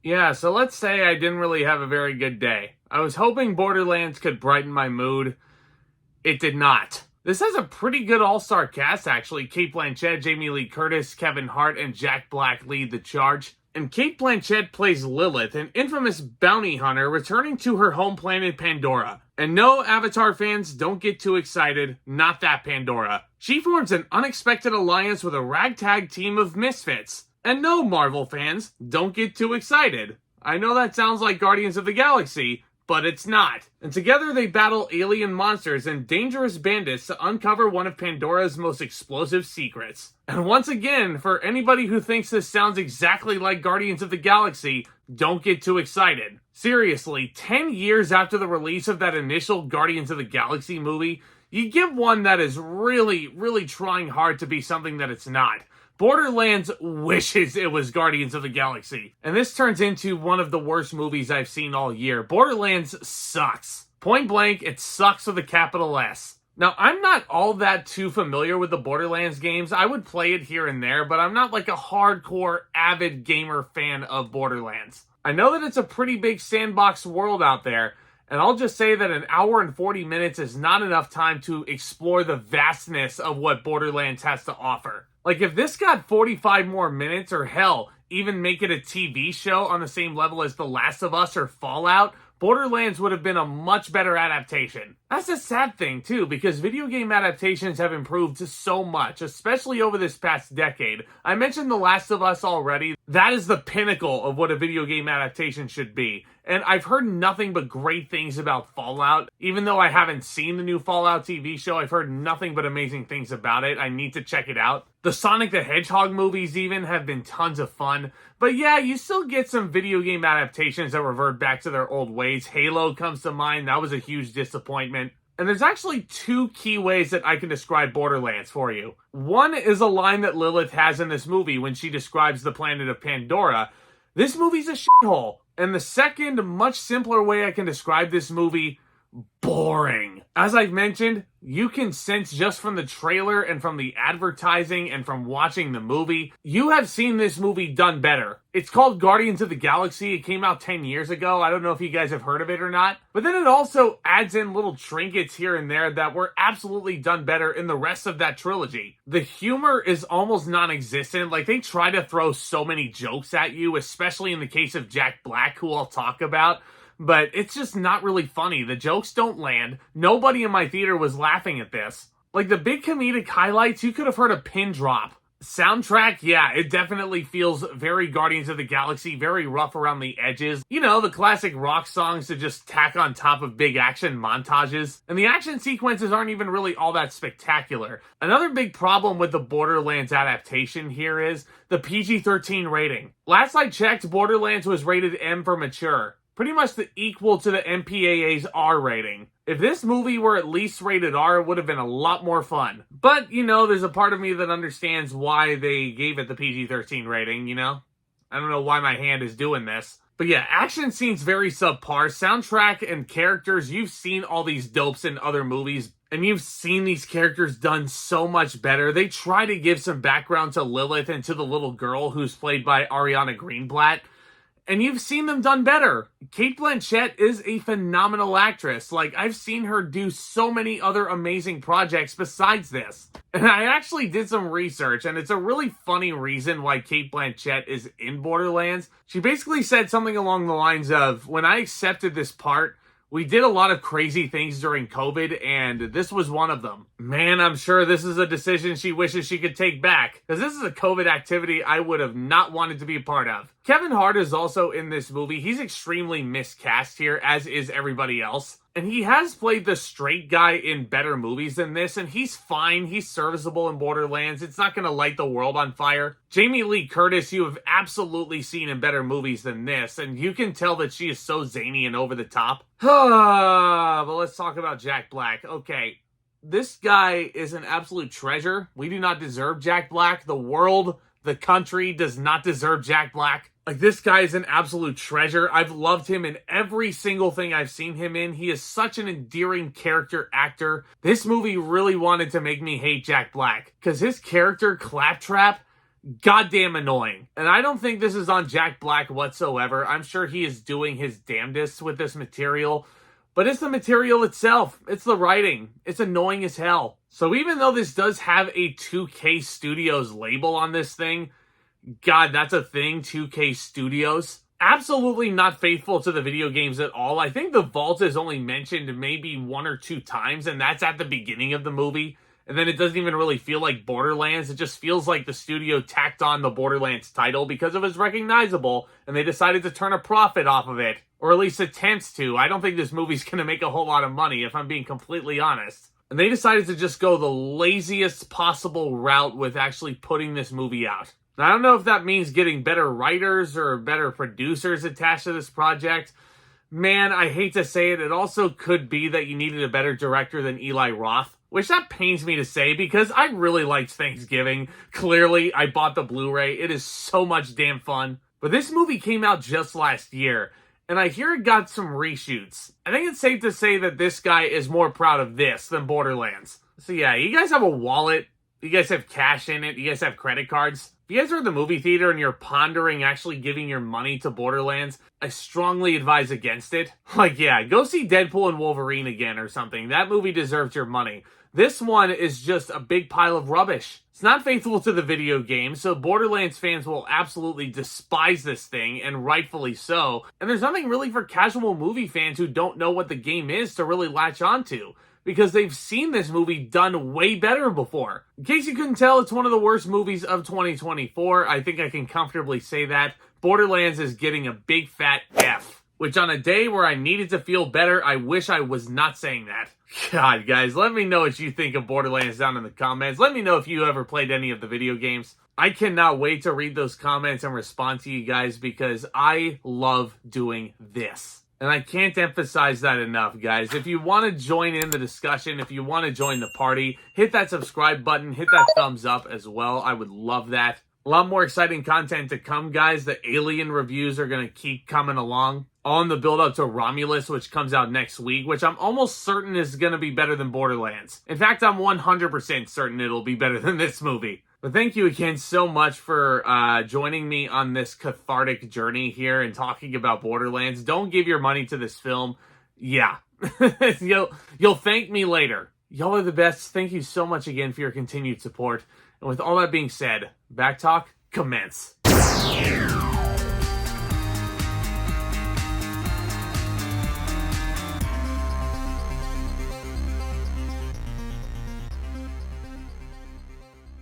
Yeah, so let's say I didn't really have a very good day. I was hoping Borderlands could brighten my mood. It did not. This has a pretty good all-star cast, actually. Cate Blanchett, Jamie Lee Curtis, Kevin Hart, and Jack Black lead the charge. And Cate Blanchett plays Lilith, an infamous bounty hunter returning to her home planet Pandora. And no, Avatar fans, don't get too excited. Not that Pandora. She forms an unexpected alliance with a ragtag team of misfits. And no, Marvel fans, don't get too excited. I know that sounds like Guardians of the Galaxy, but it's not. And together they battle alien monsters and dangerous bandits to uncover one of Pandora's most explosive secrets. And once again, for anybody who thinks this sounds exactly like Guardians of the Galaxy, don't get too excited. Seriously, 10 years after the release of that initial Guardians of the Galaxy movie, you give one that is really, really trying hard to be something that it's not. Borderlands wishes it was Guardians of the Galaxy. And this turns into one of the worst movies I've seen all year. Borderlands sucks. Point blank, it sucks with a capital S. Now, I'm not all that too familiar with the Borderlands games. I would play it here and there, but I'm not like a hardcore, avid gamer fan of Borderlands. I know that it's a pretty big sandbox world out there, and I'll just say that an hour and 40 minutes is not enough time to explore the vastness of what Borderlands has to offer. Like, if this got 45 more minutes, or hell, even make it a TV show on the same level as The Last of Us or Fallout, Borderlands would have been a much better adaptation. That's a sad thing, too, because video game adaptations have improved so much, especially over this past decade. I mentioned The Last of Us already. That is the pinnacle of what a video game adaptation should be. And I've heard nothing but great things about Fallout. Even though I haven't seen the new Fallout TV show, I've heard nothing but amazing things about it. I need to check it out. The Sonic the Hedgehog movies even have been tons of fun. But yeah, you still get some video game adaptations that revert back to their old ways. Halo comes to mind. That was a huge disappointment. And there's actually two key ways that I can describe Borderlands for you. One is a line that Lilith has in this movie when she describes the planet of Pandora. This movie's a shithole. And the second, much simpler way I can describe this movie, boring. As I've mentioned, you can sense just from the trailer and from the advertising and from watching the movie, you have seen this movie done better. It's called Guardians of the Galaxy. It came out 10 years ago. I don't know if you guys have heard of it or not. But then it also adds in little trinkets here and there that were absolutely done better in the rest of that trilogy. The humor is almost non-existent. Like, they try to throw so many jokes at you, especially in the case of Jack Black, who I'll talk about. But it's just not really funny. The jokes don't land. Nobody in my theater was laughing at this. Like, the big comedic highlights, you could have heard a pin drop. Soundtrack, yeah, it definitely feels very Guardians of the Galaxy, very rough around the edges. You know, the classic rock songs to just tack on top of big action montages. And the action sequences aren't even really all that spectacular. Another big problem with the Borderlands adaptation here is the PG-13 rating. Last I checked, Borderlands was rated M for mature. Pretty much the equal to the MPAA's R rating. If this movie were at least rated R, it would have been a lot more fun. But, you know, there's a part of me that understands why they gave it the PG-13 rating, you know? I don't know why my hand is doing this. But yeah, action scenes very subpar. Soundtrack and characters, you've seen all these dopes in other movies, and you've seen these characters done so much better. They try to give some background to Lilith and to the little girl who's played by Ariana Greenblatt. And you've seen them done better. Cate Blanchett is a phenomenal actress. Like, I've seen her do so many other amazing projects besides this. And I actually did some research, and it's a really funny reason why Cate Blanchett is in Borderlands. She basically said something along the lines of, when I accepted this part, we did a lot of crazy things during COVID, and this was one of them. Man, I'm sure this is a decision she wishes she could take back, because this is a COVID activity I would have not wanted to be a part of. Kevin Hart is also in this movie. He's extremely miscast here, as is everybody else. And he has played the straight guy in better movies than this, and he's fine. He's serviceable in Borderlands. It's not going to light the world on fire. Jamie Lee Curtis, you have absolutely seen in better movies than this, and you can tell that she is so zany and over the top. But let's talk about Jack Black. Okay, this guy is an absolute treasure. We do not deserve Jack Black. The world, the country does not deserve Jack Black. Like, this guy is an absolute treasure. I've loved him in every single thing I've seen him in. He is such an endearing character actor. This movie really wanted to make me hate Jack Black, because his character, Claptrap, goddamn annoying. And I don't think this is on Jack Black whatsoever. I'm sure he is doing his damnedest with this material, but it's the material itself. It's the writing. It's annoying as hell. So even though this does have a 2K Studios label on this thing, God, that's a thing, 2K Studios. Absolutely not faithful to the video games at all. I think the vault is only mentioned maybe 1 or 2 times, and that's at the beginning of the movie. And then it doesn't even really feel like Borderlands. It just feels like the studio tacked on the Borderlands title because it was recognizable, and they decided to turn a profit off of it. Or at least attempts to. I don't think this movie's going to make a whole lot of money, if I'm being completely honest. And they decided to just go the laziest possible route with actually putting this movie out. Now, I don't know if that means getting better writers or better producers attached to this project. Man, I hate to say it, it also could be that you needed a better director than Eli Roth, which that pains me to say because I really liked Thanksgiving. Clearly, I bought the Blu-ray. It is so much damn fun. But this movie came out just last year, and I hear it got some reshoots. I think it's safe to say that this guy is more proud of this than Borderlands. So yeah, you guys have a wallet, you guys have cash in it, you guys have credit cards. If you guys are at the movie theater and you're pondering actually giving your money to Borderlands, I strongly advise against it. Like, yeah, go see Deadpool and Wolverine again or something. That movie deserves your money. This one is just a big pile of rubbish. It's not faithful to the video game, so Borderlands fans will absolutely despise this thing, and rightfully so. And there's nothing really for casual movie fans who don't know what the game is to really latch onto, because they've seen this movie done way better before. In case you couldn't tell, it's one of the worst movies of 2024. I think I can comfortably say that. Borderlands is getting a big fat F, which on a day where I needed to feel better, I wish I was not saying that. God, guys, let me know what you think of Borderlands down in the comments. Let me know if you ever played any of the video games. I cannot wait to read those comments and respond to you guys because I love doing this. And I can't emphasize that enough, guys. If you want to join in the discussion, if you want to join the party, hit that subscribe button, hit that thumbs up as well. I would love that. A lot more exciting content to come, guys. The Alien reviews are going to keep coming along. On the build-up to Romulus, which comes out next week, which I'm almost certain is going to be better than Borderlands. In fact, I'm 100% certain it'll be better than this movie. But thank you again so much for joining me on this cathartic journey here and talking about Borderlands. Don't give your money to this film. Yeah. You'll thank me later. Y'all are the best. Thank you so much again for your continued support. And with all that being said, Back Talk, commence.